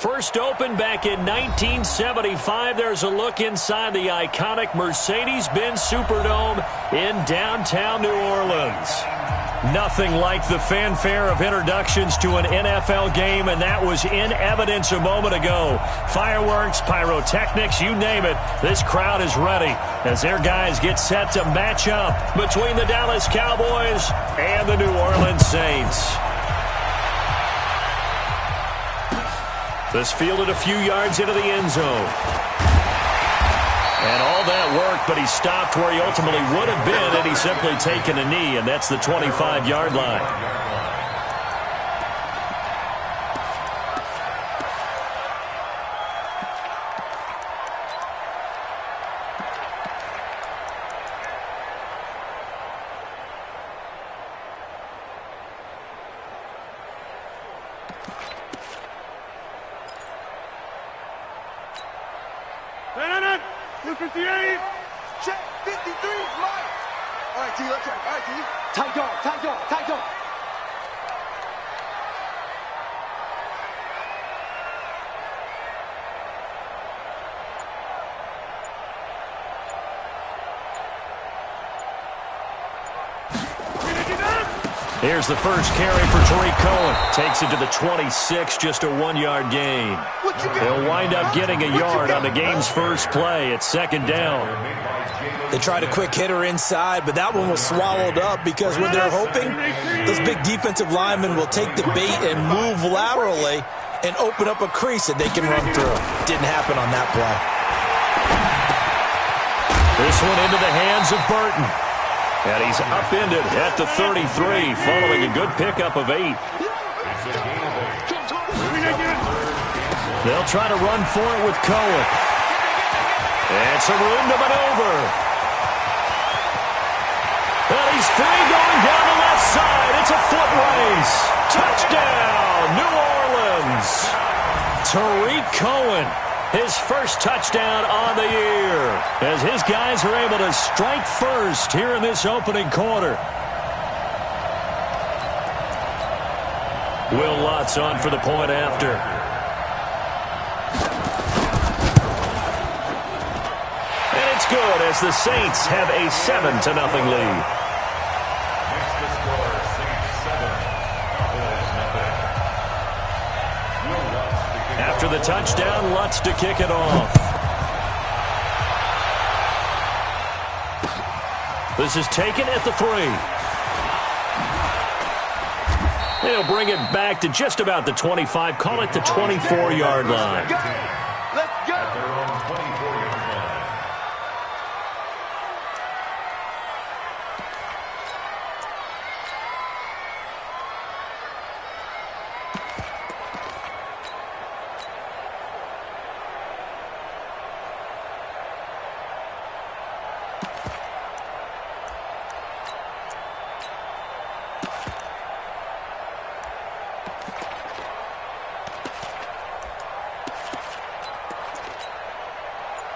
First opened back in 1975. There's a look inside the iconic Mercedes-Benz Superdome in downtown New Orleans. Nothing like the fanfare of introductions to an NFL game, and that was in evidence a moment ago. Fireworks, pyrotechnics, you name it. This crowd is ready as their guys get set to match up between the Dallas Cowboys and the New Orleans Saints. This fielded a few yards into the end zone. And all that worked, but he stopped where he ultimately would have been had he simply taken a knee, and that's the 25-yard line. Check 53, Mike. All right, T, let's check. All right, T. Tight dog, tight dog, tight dog. Here's the first carry for Tariq Cohen. Takes it to the 26, just a 1-yard gain. He'll wind up getting a yard on the game's first play. It's second down. They tried a quick hitter inside, but that one was swallowed up because when they're hoping, those big defensive linemen will take the bait and move laterally and open up a crease that they can run through. Didn't happen on that play. This one into the hands of Burton. And he's upended at the 33, following a good pickup of 8. They'll try to run for it with Cohen. And some room to maneuver. And he's free going down the left side. It's a foot race. Touchdown, New Orleans. Tariq Cohen. His first touchdown on the year as his guys are able to strike first here in this opening quarter. Will Lutz on for the point after. And it's good as the Saints have a 7-0 lead. After the touchdown, Lutz to kick it off. This is taken at the 3. They'll bring it back to just about the 25. Call it the 24-yard line. Let's go.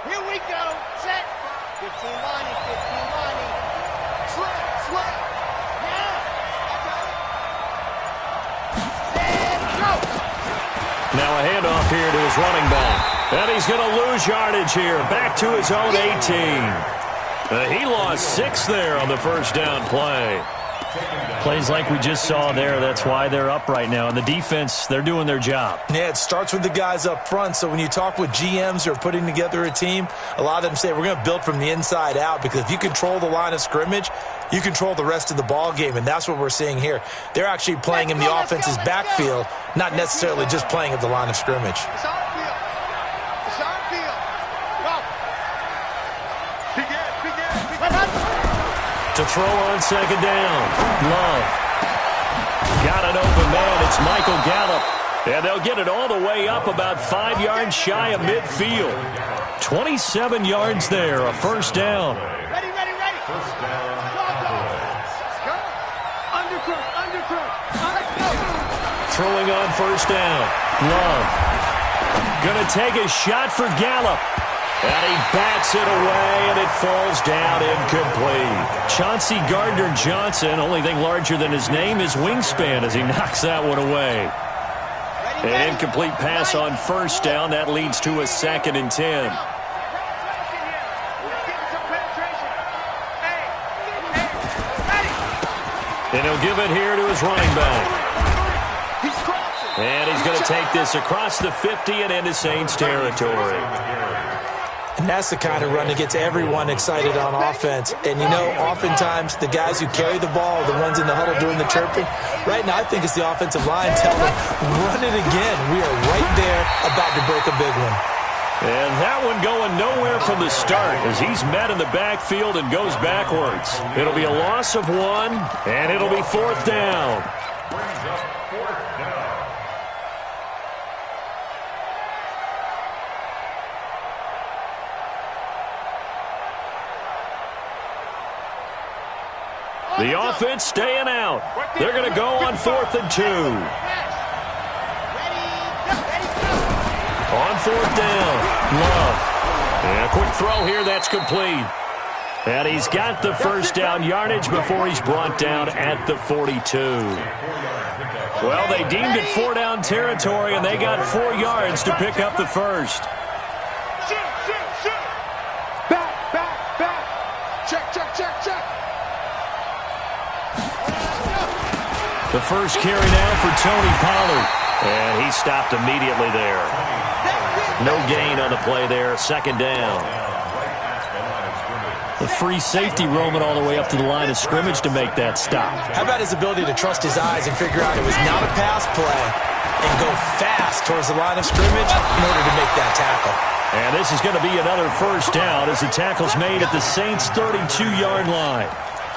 Here we go. Set. 15 lining, 15 lining. Slip. Now. Set. Go. Now a handoff here to his running back. And he's going to lose yardage here. Back to his own 18. He lost 6 there on the first down play. Plays like we just saw there. That's why they're up right now. And the defense, they're doing their job. Yeah, it starts with the guys up front. So when you talk with GMs who are putting together a team, a lot of them say we're going to build from the inside out, because if you control the line of scrimmage, you control the rest of the ball game, and that's what we're seeing here. They're actually playing in the offense's backfield, not necessarily just playing at the line of scrimmage. It's our field. It's our field. Go. Big ass. To throw on second down. Love. Got an open man. It's Michael Gallup. And they'll get it all the way up about 5 yards shy of midfield. 27 yards there, a first down. Ready. First down. Let's go. Undercrook. Throwing on first down. Love. Gonna take a shot for Gallup. And he bats it away, and it falls down incomplete. Chauncey Gardner-Johnson, only thing larger than his name is wingspan as he knocks that one away. Ready. An incomplete pass on first down. That leads to a 2nd and 10. And he'll give it here to his running back. And he's going to take this across the 50 and into Saints territory. And that's the kind of run that gets everyone excited on offense. And, you know, oftentimes the guys who carry the ball are the ones in the huddle doing the chirping. Right now, I think it's the offensive line telling them, run it again. We are right there about to break a big one. And that one going nowhere from the start as he's met in the backfield and goes backwards. It'll be a loss of 1, and it'll be 4th down. The offense staying out. They're going to go on 4th and 2. On 4th down, Love. And a quick throw here, that's complete. And he's got the first down yardage before he's brought down at the 42. Well, they deemed it 4-down territory, and they got 4 yards to pick up the first. Back. Check. The first carry now for Tony Pollard. And he stopped immediately there. No gain on the play there. 2nd down. The free safety roaming all the way up to the line of scrimmage to make that stop. How about his ability to trust his eyes and figure out it was not a pass play and go fast towards the line of scrimmage in order to make that tackle. And this is going to be another first down as the tackle's made at the Saints' 32-yard line.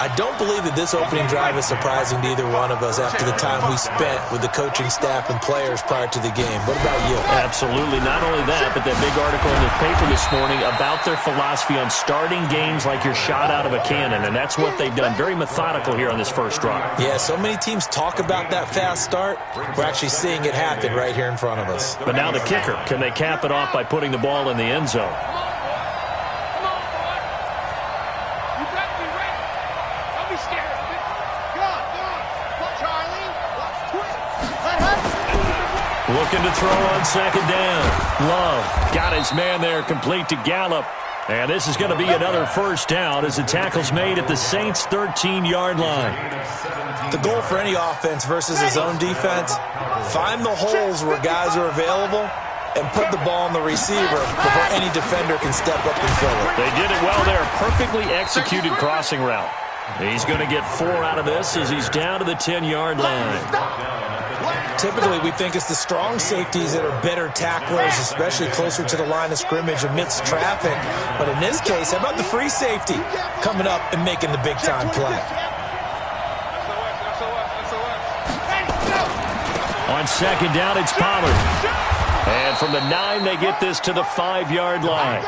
I don't believe that this opening drive is surprising to either one of us after the time we spent with the coaching staff and players prior to the game. What about you? Absolutely. Not only that, but that big article in the paper this morning about their philosophy on starting games like you're shot out of a cannon, and that's what they've done. Very methodical here on this first drive. Yeah, so many teams talk about that fast start. We're actually seeing it happen right here in front of us. But now the kicker. Can they cap it off by putting the ball in the end zone? Looking to throw on 2nd down. Love got his man there complete to Gallup. And this is going to be another first down as the tackle's made at the Saints' 13-yard line. The goal for any offense versus a zone defense, find the holes where guys are available and put the ball on the receiver before any defender can step up and fill it. They did it well there. Perfectly executed crossing route. He's going to get 4 out of this as he's down to the 10-yard line. Typically, we think it's the strong safeties that are better tacklers, especially closer to the line of scrimmage amidst traffic. But in this case, how about the free safety coming up and making the big-time play? On 2nd down, it's Pollard. And from the 9, they get this to the 5-yard line.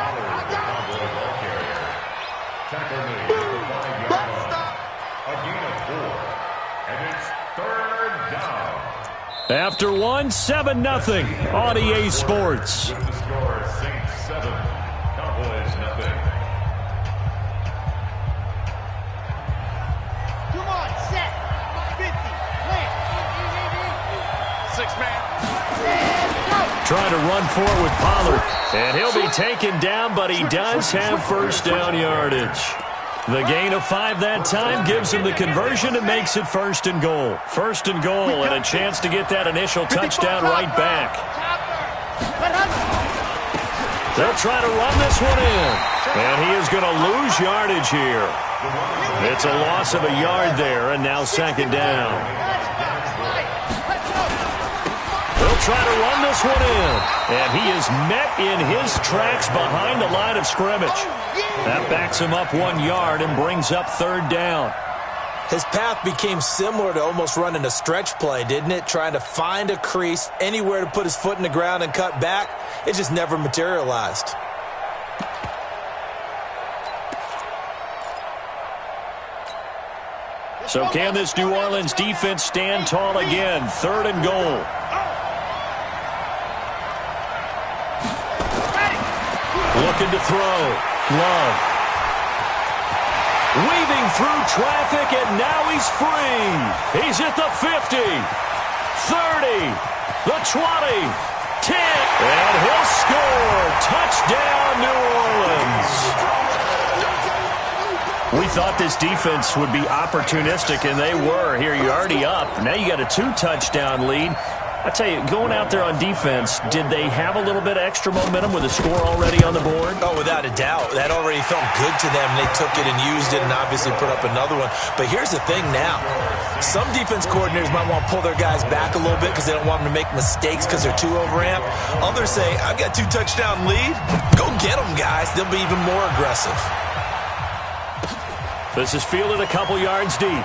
After 1, 7-0 on EA Sports. The score, Saints 7, Cowboys 0. Come on, set. 50. Plant. 6-man. Trying to run forward with Pollard. And he'll be taken down, but he does have first down yardage. The gain of 5 that time gives him the conversion and makes it 1st and goal. 1st and goal and a chance to get that initial touchdown right back. They'll try to run this one in. And he is going to lose yardage here. It's a loss of a yard there, and now 2nd down. They'll try to run this one in. And he is met in his tracks behind the line of scrimmage. That backs him up 1 yard and brings up 3rd down. His path became similar to almost running a stretch play, didn't it? Trying to find a crease, anywhere to put his foot in the ground and cut back. It just never materialized. So can this New Orleans defense stand tall again? 3rd and goal. Looking to throw. Love. Weaving through traffic, and now he's free. He's at the 50, 30, The 20. 10. And he'll score. Touchdown, New Orleans. We thought this defense would be opportunistic, and they were. Here, you're already up. Now you got a 2-touchdown lead. I tell you, going out there on defense, did they have a little bit of extra momentum with a score already on the board? Oh, without a doubt. That already felt good to them. They took it and used it and obviously put up another one. But here's the thing now. Some defense coordinators might want to pull their guys back a little bit because they don't want them to make mistakes because they're too overamped. Others say, I've got 2-touchdown lead. Go get them, guys. They'll be even more aggressive. This is fielded a couple yards deep.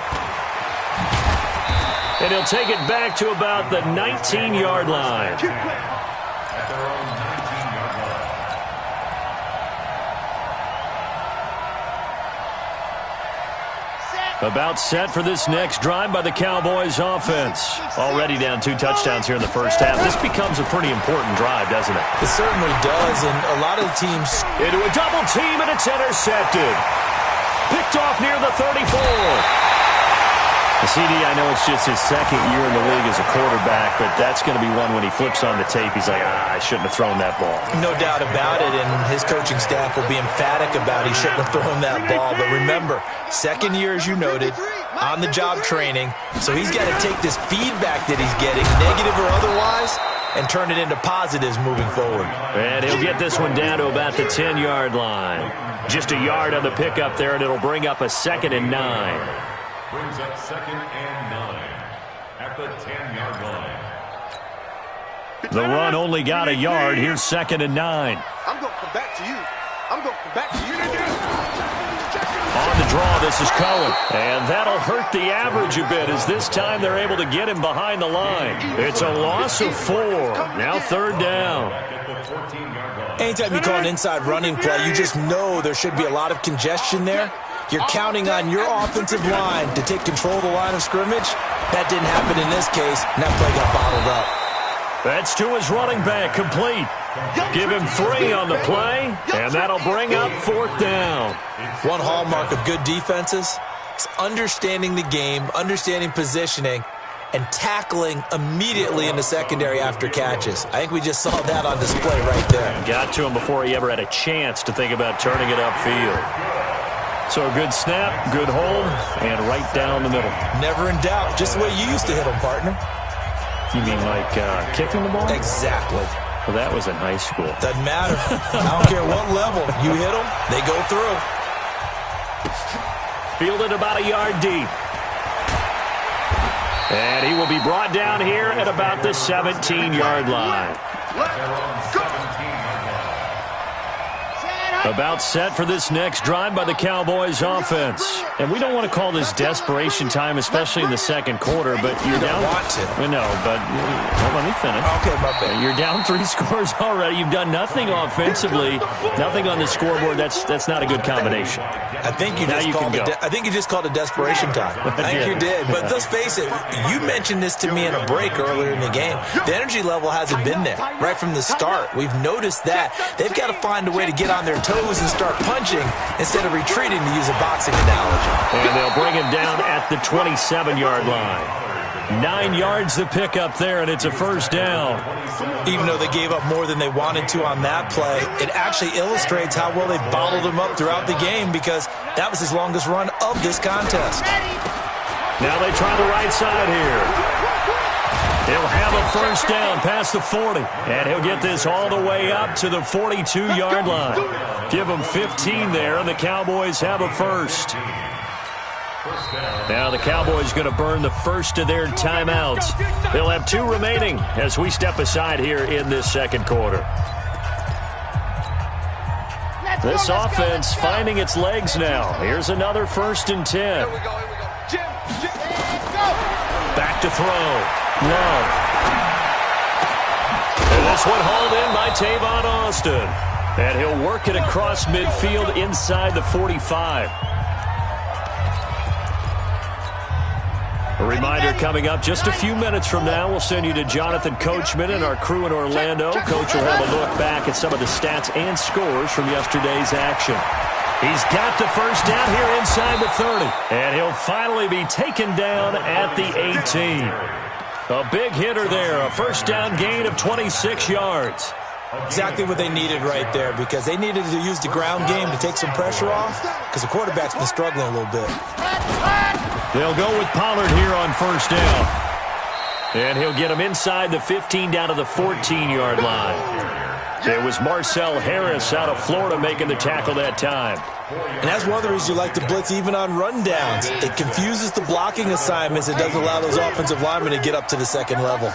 And he'll take it back to about the 19-yard line. About set for this next drive by the Cowboys offense. Already down 2 touchdowns here in the first half. This becomes a pretty important drive, doesn't it? It certainly does, and a lot of the teams... Into a double team, and it's intercepted. Picked off near the 34. The CD, I know it's just his second year in the league as a quarterback, but that's going to be one when he flips on the tape. He's like, I shouldn't have thrown that ball. No doubt about it, and his coaching staff will be emphatic about he shouldn't have thrown that ball. But remember, second year, as you noted, on-the-job training, so he's got to take this feedback that he's getting, negative or otherwise, and turn it into positives moving forward. And he'll get this one down to about the 10-yard line. Just a yard on the pickup there, and it'll bring up a 2nd and 9. Brings up 2nd and 9 at the 10-yard line. The run only got a yard. Here's 2nd and 9. I'm going to come back to you. I'm going to come back to you. On the draw, this is Cohen. And that'll hurt the average a bit as this time they're able to get him behind the line. It's a loss of 4. Now 3rd down. Anytime you call an inside running play, you just know there should be a lot of congestion there. You're counting on your offensive line to take control of the line of scrimmage. That didn't happen in this case, and that play got bottled up. That's to his running back, complete. Give him 3 on the play, and that'll bring up 4th down. One hallmark of good defenses is understanding the game, understanding positioning, and tackling immediately in the secondary after catches. I think we just saw that on display right there. Got to him before he ever had a chance to think about turning it upfield. So a good snap, good hold, and right down the middle. Never in doubt. Just the way you used to hit them, partner. You mean like kicking the ball? Exactly. Well, that was in high school. Doesn't matter. I don't care what level. You hit them, they go through. Fielded about a yard deep. And he will be brought down here at about the 17-yard line. Let's go. About set for this next drive by the Cowboys offense. And we don't want to call this desperation time, especially in the second quarter, but you're down. Want to. No, but well, let me finish. Okay, my bad. You're down 3 scores already. You've done nothing offensively, nothing on the scoreboard. That's not a good combination. I think you just called it desperation time. I think you did. But let's face it, you mentioned this to me in a break earlier in the game. The energy level hasn't been there right from the start. We've noticed that. They've got to find a way to get on their toes and start punching instead of retreating, to use a boxing analogy. And they'll bring him down at the 27-yard line. 9 yards to pick up there, and it's a 1st down. Even though they gave up more than they wanted to on that play, it actually illustrates how well they've bottled him up throughout the game, because that was his longest run of this contest. Now they try the right side here. He'll have a 1st down past the 40, and he'll get this all the way up to the 42-yard line. Give him 15 there, and the Cowboys have a 1st. Now the Cowboys going to burn the first of their timeouts. They'll have 2 remaining as we step aside here in this second quarter. This offense finding its legs now. Here's another 1st and 10. Here we go. Jim. Back to throw. Love. And this one hauled in by Tavon Austin. And he'll work it across midfield inside the 45. A reminder coming up just a few minutes from now. We'll send you to Jonathan Coachman and our crew in Orlando. Coach will have a look back at some of the stats and scores from yesterday's action. He's got the 1st down here inside the 30. And he'll finally be taken down at the 18. A big hitter there, a first down gain of 26 yards. Exactly what they needed right there, because they needed to use the ground game to take some pressure off, because the quarterback's been struggling a little bit. They'll go with Pollard here on first down. And he'll get him inside the 15 down to the 14-yard line. It was Marcel Harris out of Florida making the tackle that time. And that's one of the reasons you like to blitz even on rundowns. It confuses the blocking assignments. It doesn't allow those offensive linemen to get up to the second level.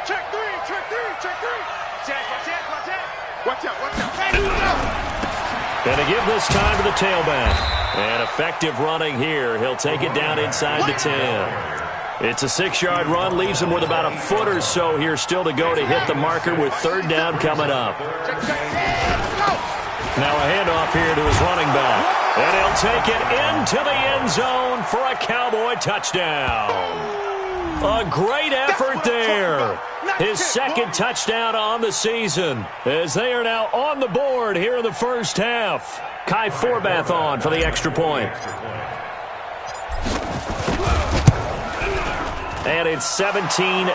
Check three, check three, check three. Watch out. And to give this time to the tailback. And effective running here. He'll take it down inside the 10. It's a 6-yard run, leaves him with about a foot or so here still to go to hit the marker with third down coming up. Now a handoff here to his running back. And he'll take it into the end zone for a Cowboy touchdown. A great effort there. His second touchdown on the season, as they are now on the board here in the first half. Kai Forbath on for the extra point. And it's 17-7.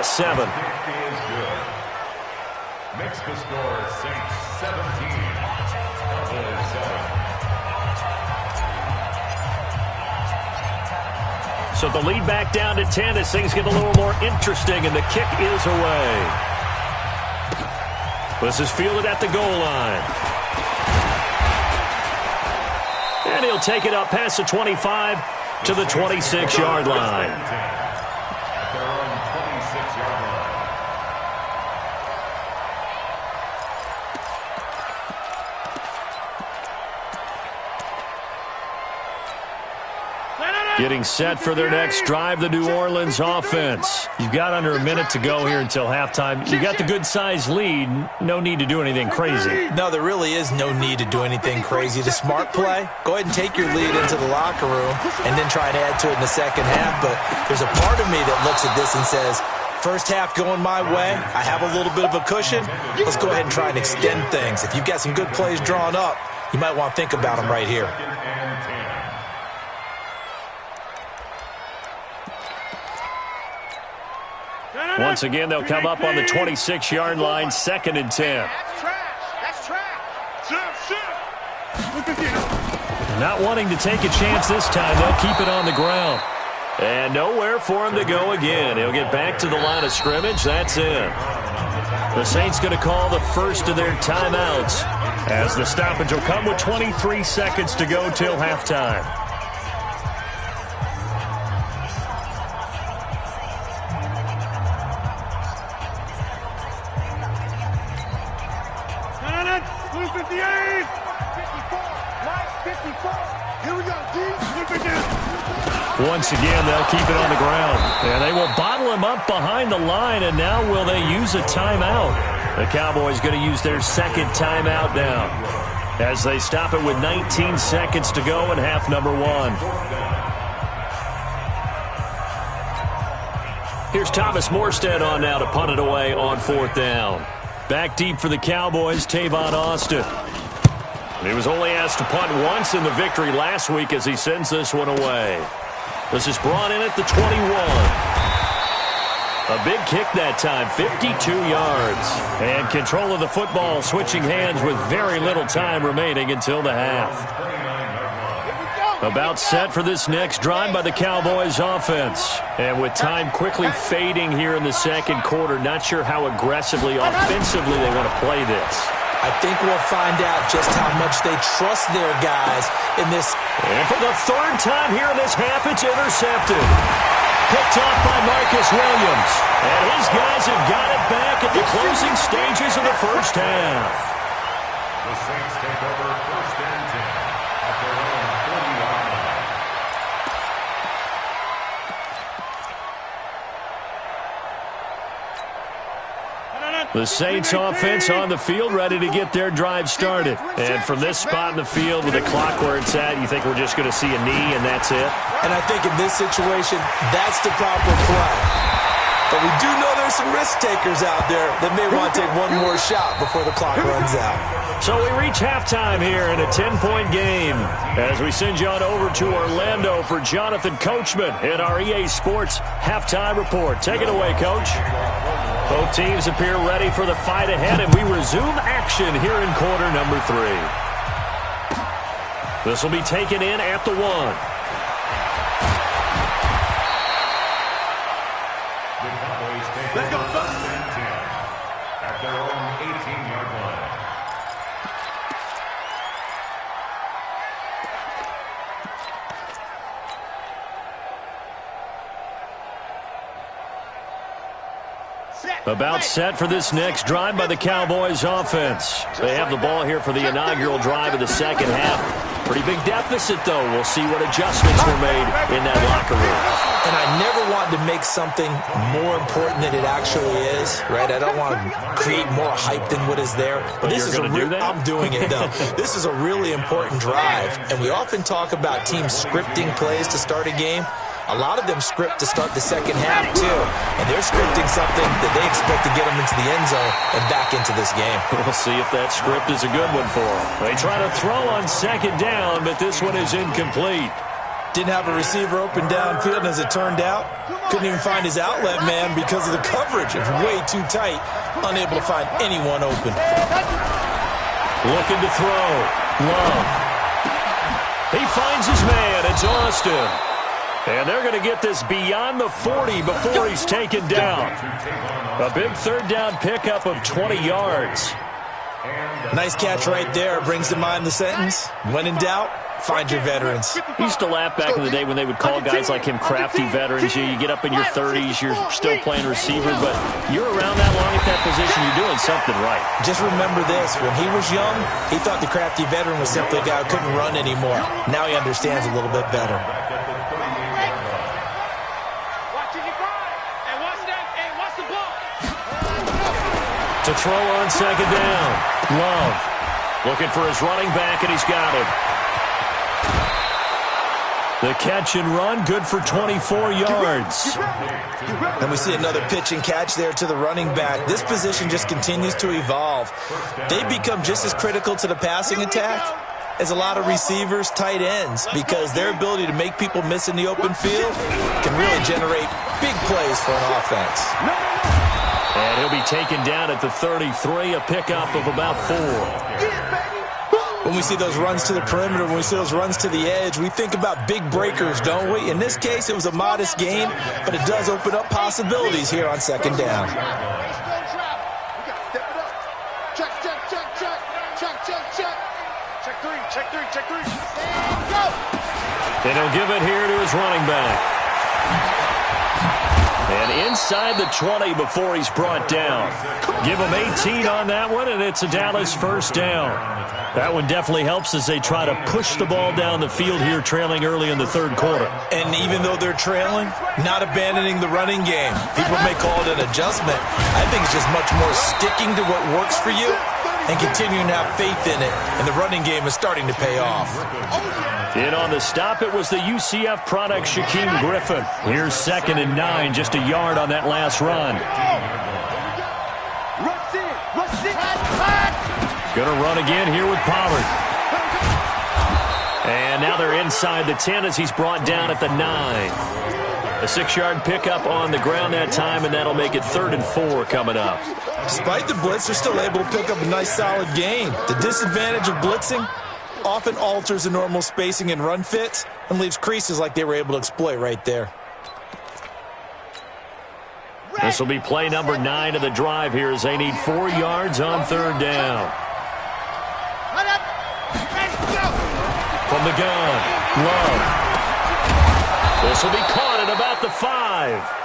Makes the score Saints 17. So the lead back down to 10 as things get a little more interesting, and the kick is away. This is fielded at the goal line. And he'll take it up past the 25 to the 26-yard line. Getting set for their next drive, the New Orleans offense. You've got under a minute to go here until halftime. You've got the good-sized lead. No need to do anything crazy. No, there really is no need to do anything crazy. The smart play, go ahead and take your lead into the locker room and then try and add to it in the second half. But there's a part of me that looks at this and says, first half going my way, I have a little bit of a cushion. Let's go ahead and try and extend things. If you've got some good plays drawn up, you might want to think about them right here. Once again, they'll come up on the 26-yard line, 2nd and 10. That's trash. Not wanting to take a chance this time, they'll keep it on the ground. And nowhere for him to go again. He'll get back to the line of scrimmage. That's it. The Saints going to call the first of their timeouts, as the stoppage will come with 23 seconds to go till halftime. Once again, they'll keep it on the ground. And they will bottle him up behind the line, and now will they use a timeout? The Cowboys going to use their second timeout now, as they stop it with 19 seconds to go in half number 1. Here's Thomas Morstead on now to punt it away on 4th down. Back deep for the Cowboys, Tavon Austin. He was only asked to punt once in the victory last week as he sends this one away. This is brought in at the 21. A big kick that time, 52 yards. And control of the football switching hands with very little time remaining until the half. About set for this next drive by the Cowboys offense. And with time quickly fading here in the second quarter, not sure how aggressively, offensively they want to play this. I think we'll find out just how much they trust their guys in this. And for the third time here in this half, it's intercepted. Picked off by Marcus Williams. And his guys have got it back at the closing stages of the first half. The Saints take over 1st and 10 at their own 40-yard line. The Saints offense on the field, ready to get their drive started. And from this spot in the field with the clock where it's at, you think we're just going to see a knee and that's it? And I think in this situation, that's the proper play. But we do know there's some risk takers out there that may want to take one more shot before the clock runs out. So we reach halftime here in a 10-point game as we send you on over to Orlando for Jonathan Coachman in our EA Sports halftime report. Take it away, Coach. Both teams appear ready for the fight ahead, and we resume action here in quarter number 3. This will be taken in at the 1. Let's go, first and 10 at their own 18-yard line. About set for this next drive by the Cowboys offense. They have the ball here for the inaugural drive of the second half. Pretty big deficit, though. We'll see what adjustments were made in that locker room. And I never want to make something more important than it actually is, right? I don't want to create more hype than what is there. But this is a real, I'm doing it, though. This is a really important drive. And we often talk about teams scripting plays to start a game. A lot of them script to start the second half, too. And they're scripting something that they expect to get them into the end zone and back into this game. We'll see if that script is a good one for them. They try to throw on second down, but this one is incomplete. Didn't have a receiver open downfield, and as it turned out, couldn't even find his outlet man because of the coverage. It's way too tight, unable to find anyone open. Looking to throw. Love. He finds his man. It's Austin. And they're going to get this beyond the 40 before he's taken down. A big third down pickup of 20 yards. Nice catch right there. Brings to mind the sentence, when in doubt, find your veterans. We used to laugh back in the day when they would call guys like him crafty veterans. You get up in your 30s, you're still playing receiver, but you're around that long at that position, you're doing something right. Just remember this. When he was young, he thought the crafty veteran was simply a guy who couldn't run anymore. Now he understands a little bit better. To throw on second down. Love. Looking for his running back, and he's got him. The catch and run, good for 24 yards. And we see another pitch and catch there to the running back. This position just continues to evolve. They become just as critical to the passing attack as a lot of receivers, tight ends, because their ability to make people miss in the open field can really generate big plays for an offense. And he'll be taken down at the 33, a pickup of about 4. When we see those runs to the perimeter, when we see those runs to the edge, we think about big breakers, don't we? In this case, it was a modest gain, but it does open up possibilities here on second down. And he'll give it here to his running back. And inside the 20 before he's brought down. Give him 18 on that one, and it's a Dallas first down. That one definitely helps as they try to push the ball down the field here, trailing early in the third quarter. And even though they're trailing, not abandoning the running game. People may call it an adjustment. I think it's just much more sticking to what works for you and continuing to have faith in it. And the running game is starting to pay off. In on the stop, it was the UCF product, Shaquem Griffin. Here's 2nd and 9, just a yard on that last run. Gonna run again here with Pollard. And now they're inside the 10 as he's brought down at the 9. A 6-yard pickup on the ground that time, and that'll make it 3rd and 4 coming up. Despite the blitz, they're still able to pick up a nice solid gain. The disadvantage of blitzing often alters the normal spacing and run fits and leaves creases like they were able to exploit right there. This will be play number 9 of the drive here as they need 4 yards on 3rd down. From the gun, Love. This will be caught at about the 5.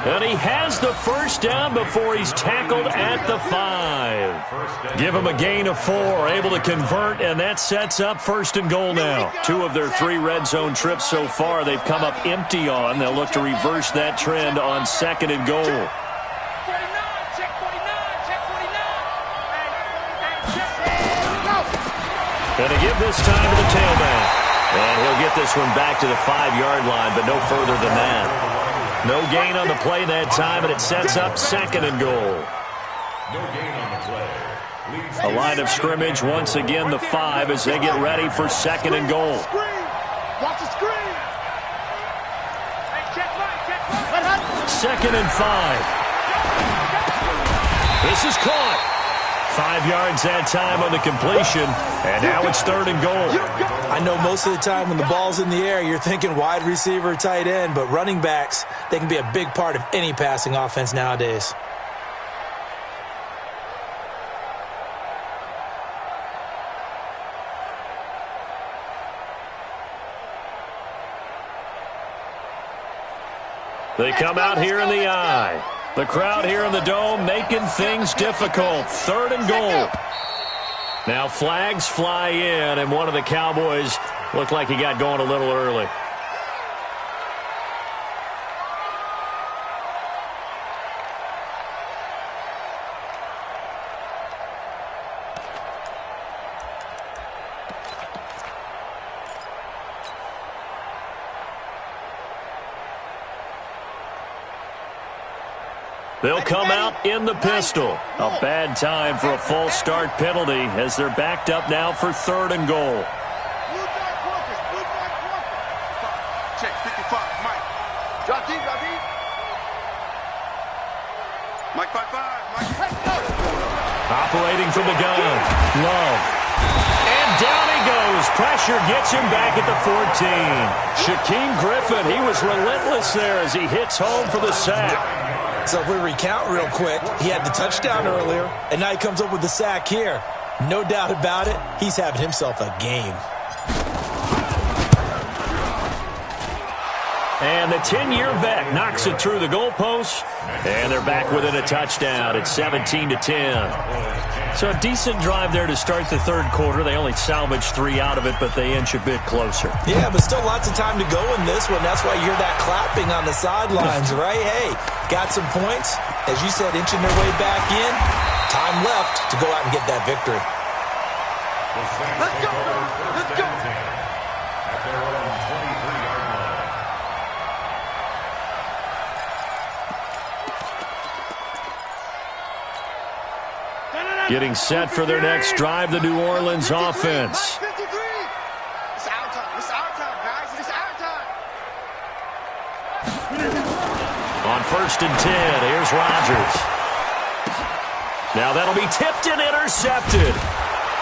And he has the first down before he's tackled at the 5. Give him a gain of 4, able to convert, and that sets up 1st and goal now. 2 of their 3 red zone trips so far they've come up empty on. They'll look to reverse that trend on 2nd and goal. And to give this time to the tailback. And he'll get this one back to the 5-yard line, but no further than that. No gain on the play that time, and it sets up 2nd and goal. No gain on the play. Leads A line of scrimmage, once again the 5 as they get ready for 2nd and goal. Watch the screen. Hey, check right. 2nd and 5. This is caught. 5 yards that time on the completion, and now it's 3rd and goal. I know most of the time when the ball's in the air, you're thinking wide receiver, tight end, but running backs, they can be a big part of any passing offense nowadays. They come out here in the eye. The crowd here in the dome making things difficult. 3rd and goal. Now flags fly in, and one of the Cowboys looked like he got going a little early. They'll come out in the pistol. A bad time for a false start penalty as they're backed up now for 3rd and goal. Check 55, Mike. Drop deep. Mike 5-5, Mike. Operating from the gun. Love. And down he goes. Pressure gets him back at the 14. Shaquem Griffin, he was relentless there as he hits home for the sack. So if we recount real quick, he had the touchdown earlier, and now he comes up with the sack here. No doubt about it, he's having himself a game. And the 10-year vet knocks it through the goalpost, and they're back within a touchdown. It's 17-10. So a decent drive there to start the 3rd quarter. They only salvaged 3 out of it, but they inch a bit closer. Yeah, but still lots of time to go in this one. That's why you hear that clapping on the sidelines, right? Hey, got some points. As you said, inching their way back in. Time left to go out and get that victory. Let's go. Let's go. At their own 23-yard line. Getting set for their next drive, the New Orleans offense. 53. It's our time. It's our time, guys. It's our time. On 1st and 10, here's Rodgers. Now that'll be tipped and intercepted.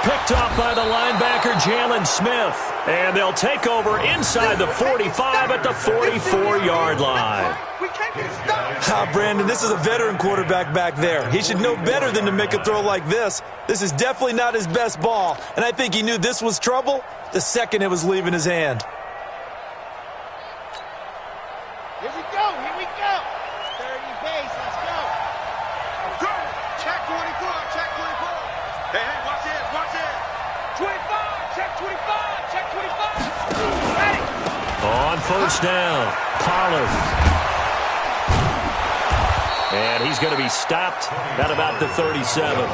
Picked off by the linebacker, Jalen Smith. And they'll take over inside the 45 at the 44-yard line. We can't get stopped. Brandon, this is a veteran quarterback back there. He should know better than to make a throw like this. This is definitely not his best ball, and I think he knew this was trouble the second it was leaving his hand. Here we go. 30 base, let's go. Go. Check 24. Check 24. Hey, watch it. 25. Check 25. Check 25. Ready. On 1st down, Pollard. And he's going to be stopped at about the 37.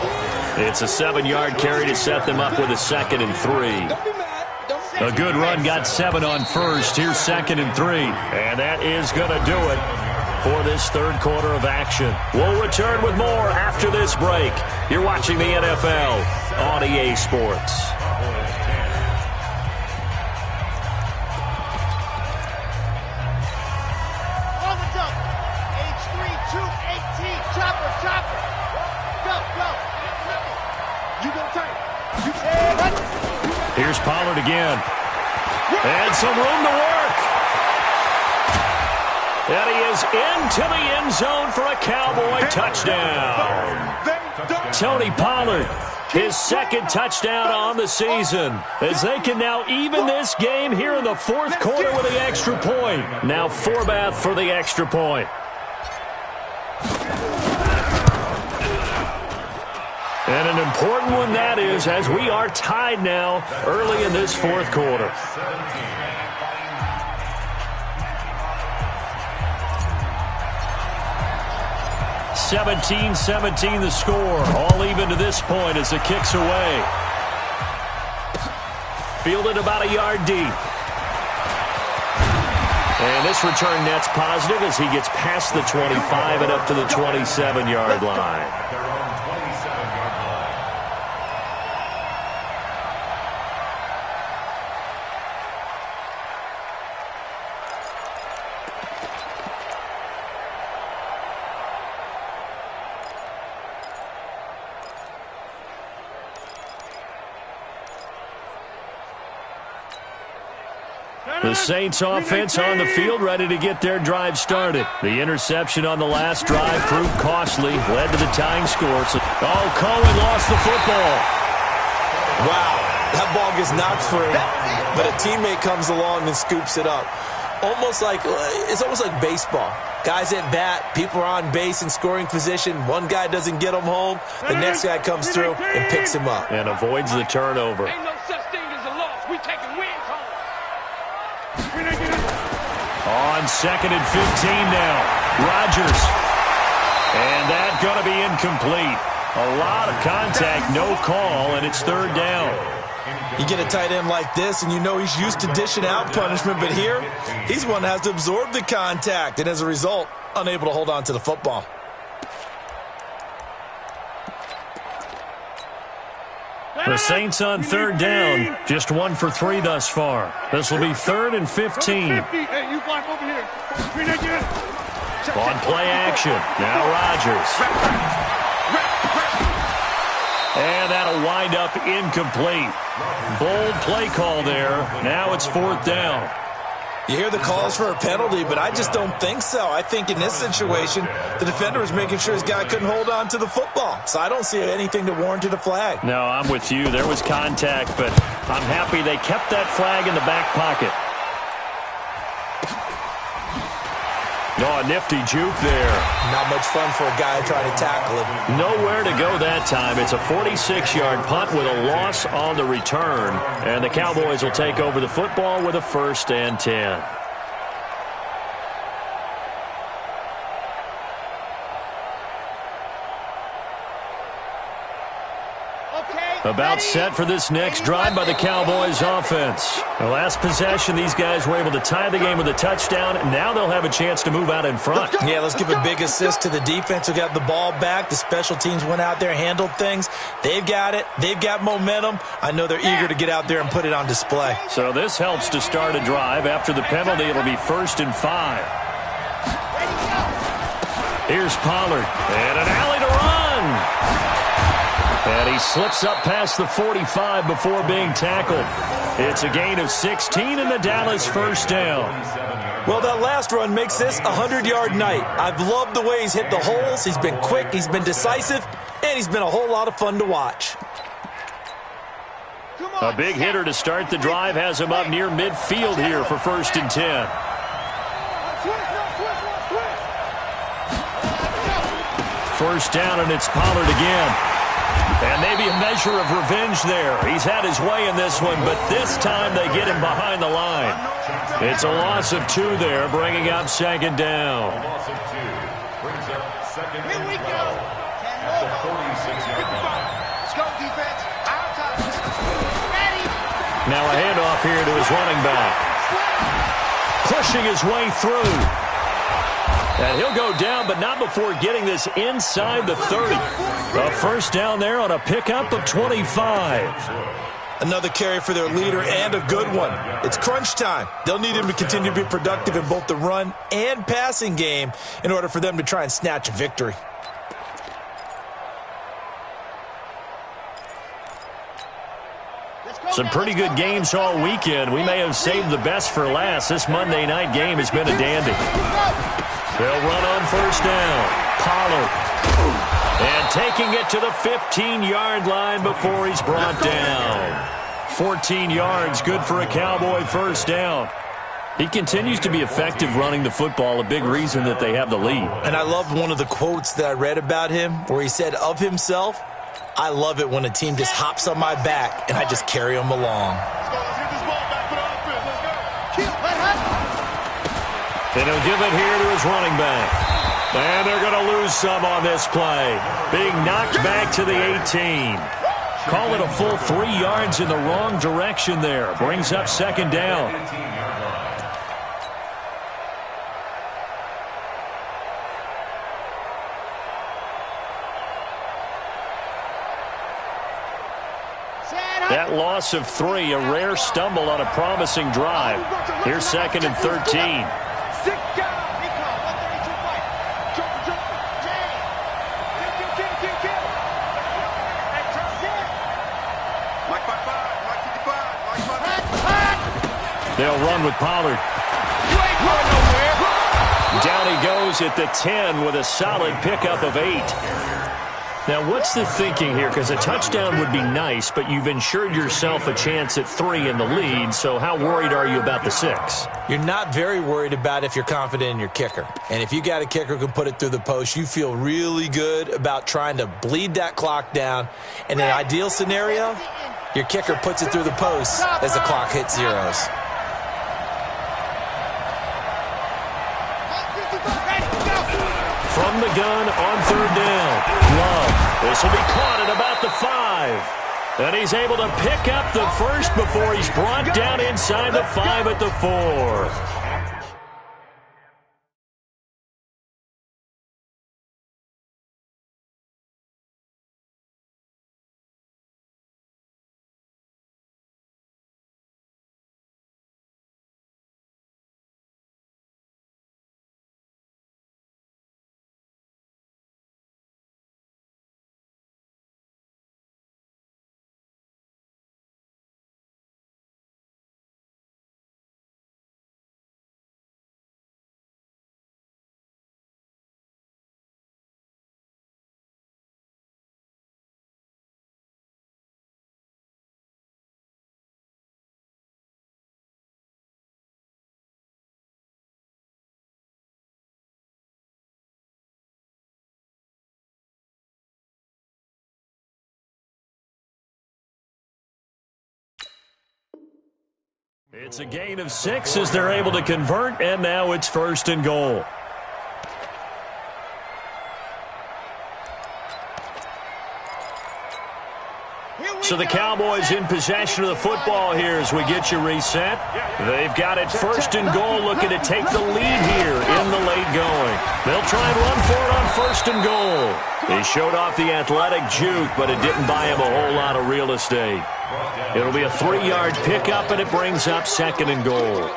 It's a 7-yard carry to set them up with a 2nd and 3. A good run got 7 on 1st. Here's 2nd and 3. And that is going to do it for this 3rd quarter of action. We'll return with more after this break. You're watching the NFL on EA Sports. Here's Pollard again. And some room to work. And he is into the end zone for a Cowboy touchdown. Tony Pollard, his 2nd touchdown on the season, as they can now even this game here in the 4th quarter with the extra point. Now Forbath for the extra point. And an important one that is, as we are tied now early in this 4th quarter. 17-17 the score. All even to this point as the kick's away. Fielded about a yard deep. And this return net's positive as he gets past the 25 and up to the 27-yard line. At their own 27-yard line. The Saints offense on the field, ready to get their drive started. The interception on the last drive proved costly, led to the tying score. Oh, Cohen lost the football. Wow, that ball gets knocked free, but a teammate comes along and scoops it up. It's almost like baseball. Guys at bat, people are on base in scoring position. One guy doesn't get him home. The next guy comes through and picks him up. And avoids the turnover. Ain't no such thing as a loss. We taking wins home. On 2nd and 15 now. Rodgers. And that's going to be incomplete. A lot of contact, no call, and it's 3rd down. You get a tight end like this, and you know he's used to dishing out punishment, but here, he's one that has to absorb the contact, and as a result, unable to hold on to the football. The Saints on 3rd down, just 1 for 3 thus far. This will be 3rd and 15. Hey, you block over here. On play action, now Rodgers. And that'll wind up incomplete. Bold play call there. Now it's 4th down. You hear the calls for a penalty, but I just don't think so. I think in this situation, the defender was making sure his guy couldn't hold on to the football. So I don't see anything to warranted a flag. No, I'm with you. There was contact, but I'm happy they kept that flag in the back pocket. Oh, a nifty juke there. Not much fun for a guy trying to tackle him. Nowhere to go that time. It's a 46-yard punt with a loss on the return. And the Cowboys will take over the football with a 1st and 10. About set for this next drive by the Cowboys offense. The last possession, these guys were able to tie the game with a touchdown. Now they'll have a chance to move out in front. Yeah, let's give a big assist to the defense who got the ball back. The special teams went out there, handled things. They've got it. They've got momentum. I know they're eager to get out there and put it on display. So this helps to start a drive. After the penalty, it'll be 1st and 5. Here's Pollard. And an alley to run. And he slips up past the 45 before being tackled. It's a gain of 16 and the Dallas 1st down. Well, that last run makes this a 100-yard night. I've loved the way he's hit the holes. He's been quick, he's been decisive, and he's been a whole lot of fun to watch. A big hitter to start the drive has him up near midfield here for 1st and 10. First down, and it's Pollard again. And maybe a measure of revenge there. He's had his way in this one, but this time they get him behind the line. It's a loss of 2 there, bringing up 2nd down. A loss of 2 brings up 2nd and 12 at the 46-yard line. Let's go, defense. Our time. Ready. Now a handoff here to his running back. Pushing his way through. And he'll go down, but not before getting this inside the 30. A 1st down there on a pickup of 25. Another carry for their leader and a good one. It's crunch time. They'll need him to continue to be productive in both the run and passing game in order for them to try and snatch a victory. Some pretty good games all weekend. We may have saved the best for last. This Monday night game has been a dandy. They'll run on 1st down. Pollard. And taking it to the 15-yard line before he's brought down. 14 yards, good for a Cowboy 1st down. He continues to be effective running the football, a big reason that they have the lead. And I love one of the quotes that I read about him where he said of himself, "I love it when a team just hops on my back and I just carry them along." And he'll give it here to his running back. And they're going to lose some on this play. Being knocked back to the 18. Call it a full 3 yards in the wrong direction there. Brings up 2nd down. That loss of 3, a rare stumble on a promising drive. Here's 2nd and 13. They'll run with Pollard. Down he goes at the 10 with a solid pickup of 8. Now, what's the thinking here? Because a touchdown would be nice, but you've ensured yourself a chance at 3 in the lead, so how worried are you about the 6? You're not very worried about if you're confident in your kicker. And if you got a kicker who can put it through the post, you feel really good about trying to bleed that clock down. In an ideal scenario, your kicker puts it through the post as the clock hits zeros. From the gun on 3rd down. Love. This will be caught at about the 5. And he's able to pick up the first before he's brought down inside the 5 at the 4. It's a gain of 6 as they're able to convert, and now it's 1st and goal. So the Cowboys in possession of the football here as we get you reset. They've got it 1st and goal, looking to take the lead here in the late going. They'll try and run for it on 1st and goal. He showed off the athletic juke, but it didn't buy him a whole lot of real estate. It'll be a 3-yard pickup, and it brings up 2nd and goal.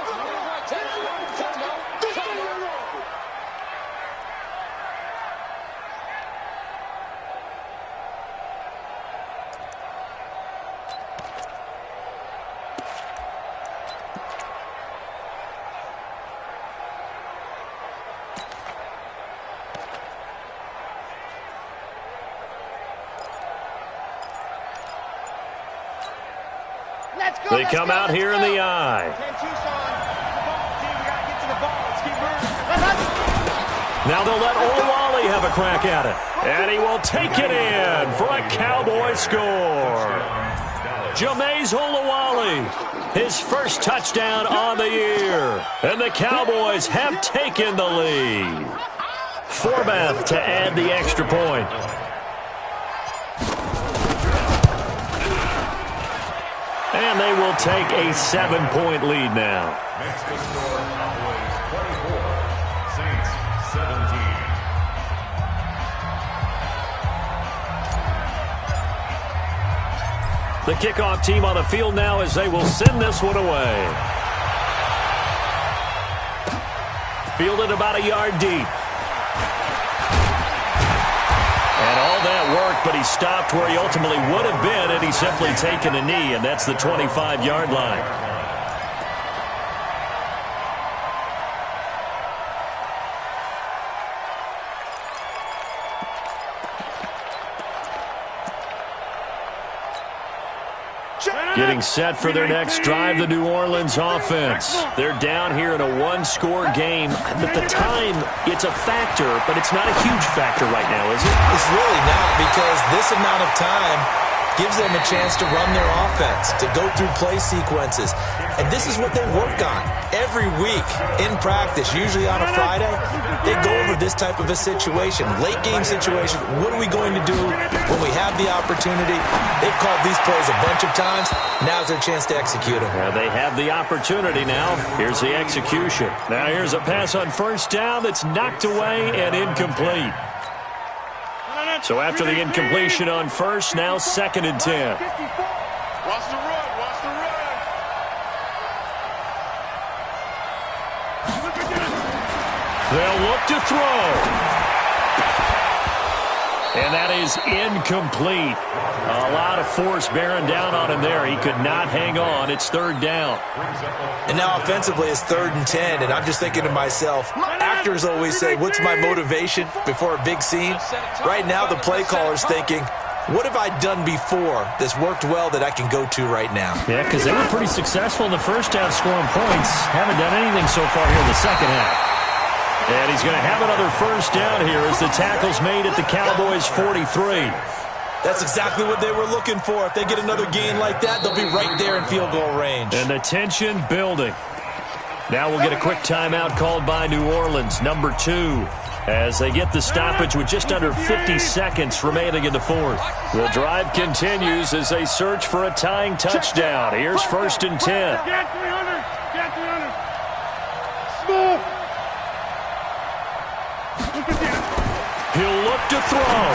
They come out here in the I. Now they'll let Olawale have a crack at it. And he will take it in for a Cowboy score. Jameis Olawale, his first touchdown on the year. And the Cowboys have taken the lead. Forbath to add the extra point. And they will take a 7-point lead now. Makes the score Cowboys 24, Saints 17. The kickoff team on the field now as they will send this one away. Fielded about a yard deep. And all that worked, but he stopped where he ultimately would have been, and he's simply taken a knee, and that's the 25-yard line. Getting set for their next drive, the New Orleans offense. They're down here in a 1-score game. At the time, it's a factor, but it's not a huge factor right now, is it? It's really not, because this amount of time gives them a chance to run their offense, to go through play sequences. And this is what they work on every week in practice, usually on a Friday. They go over this type of a situation, late game situation. What are we going to do when we have the opportunity? They've called these plays a bunch of times. Now's their chance to execute them. Well, they have the opportunity now. Here's the execution. Now here's a pass on 1st down that's knocked away and incomplete. So after the incompletion on 1st, now 2nd and 10. They'll look to throw. And that is incomplete. A lot of force bearing down on him there. He could not hang on. It's third down. And now offensively it's 3rd and 10, and I'm just thinking to myself, actors always say, what's my motivation before a big scene? Right now the play caller's thinking, what have I done before that's worked well that I can go to right now? Yeah, because they were pretty successful in the first half scoring points. Haven't done anything so far here in the second half. And he's going to have another first down here as the tackle's made at the Cowboys' 43. That's exactly what they were looking for. If they get another gain like that, they'll be right there in field goal range. And the tension building. Now we'll get a quick timeout called by New Orleans, number 2, as they get the stoppage with just under 50 seconds remaining in the fourth. The drive continues as they search for a tying touchdown. Here's 1st and 10. Get 300. Get 300. Small. He'll look to throw.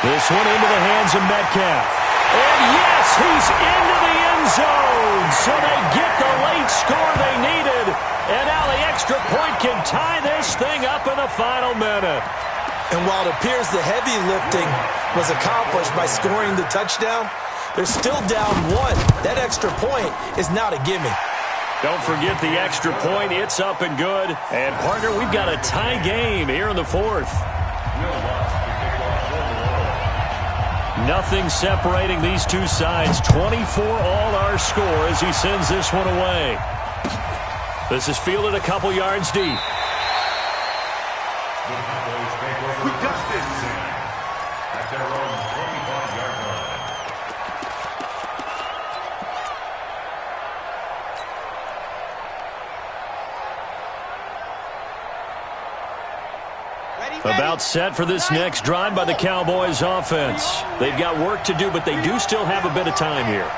This one into the hands of Metcalf. And yes, he's into the end zone. So they get the late score they needed. And now the extra point can tie this thing up in the final minute. And while it appears the heavy lifting was accomplished by scoring the touchdown, they're still down 1. That extra point is not a gimme. Don't forget the extra point. It's up and good. And, partner, we've got a tie game here in the fourth. Nothing separating these two sides. 24 all our score as he sends this one away. This is fielded a couple yards deep. We got this at their own 25-yard line. About set for this next drive by the Cowboys offense. They've got work to do, but they do still have a bit of time here.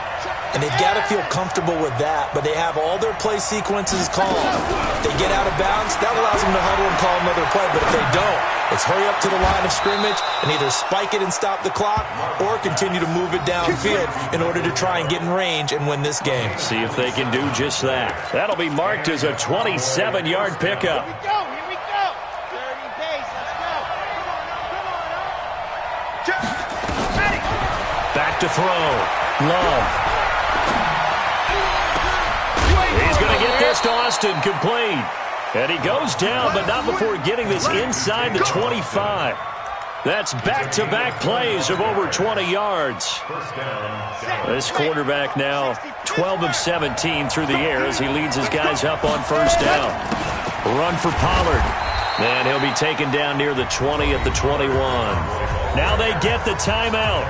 And they've got to feel comfortable with that, but they have all their play sequences called. If they get out of bounds, that allows them to huddle and call another play, but if they don't, it's hurry up to the line of scrimmage and either spike it and stop the clock or continue to move it downfield in order to try and get in range and win this game. See if they can do just that. That'll be marked as a 27-yard pickup. Here we go. Here we go. 30 pace. Let's go. Come on. Ready. Back to throw. Love. He's going to get this to Austin, complete. And he goes down, but not before getting this inside the 25. That's back-to-back plays of over 20 yards. This quarterback now 12 of 17 through the air as he leads his guys up on first down. Run for Pollard. And he'll be taken down near the 20 at the 21. Now they get the timeout.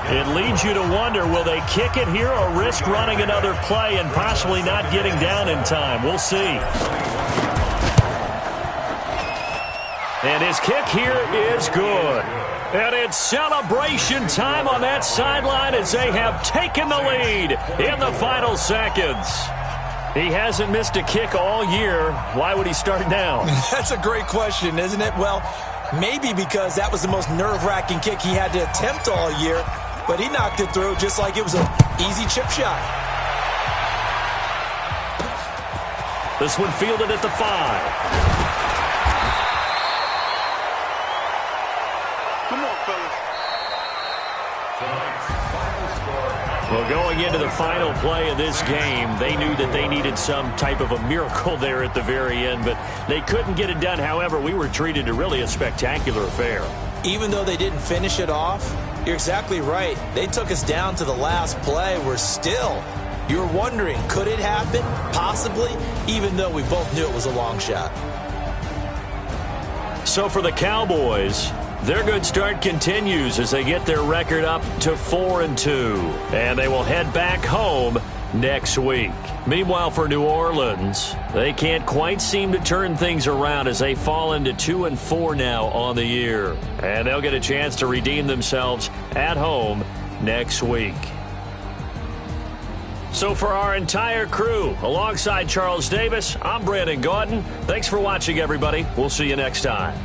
It leads you to wonder, will they kick it here or risk running another play and possibly not getting down in time? We'll see. And his kick here is good. And it's celebration time on that sideline as they have taken the lead in the final seconds. He hasn't missed a kick all year. Why would he start now? That's a great question, isn't it? Well, maybe because that was the most nerve-wracking kick he had to attempt all year. But he knocked it through just like it was an easy chip shot. This one fielded at the 5. Come on, fellas. Well, going into the final play of this game, they knew that they needed some type of a miracle there at the very end, but they couldn't get it done. However, we were treated to really a spectacular affair. Even though they didn't finish it off, you're exactly right. They took us down to the last play. We're still, you're wondering, could it happen? Possibly, even though we both knew it was a long shot. So for the Cowboys, their good start continues as they get their record up to 4-2. And they will head back home next week. Meanwhile, for New Orleans, they can't quite seem to turn things around as they fall into 2-4 now on the year. And they'll get a chance to redeem themselves at home next week. So for our entire crew, alongside Charles Davis, I'm Brandon Gautin. Thanks for watching, everybody. We'll see you next time.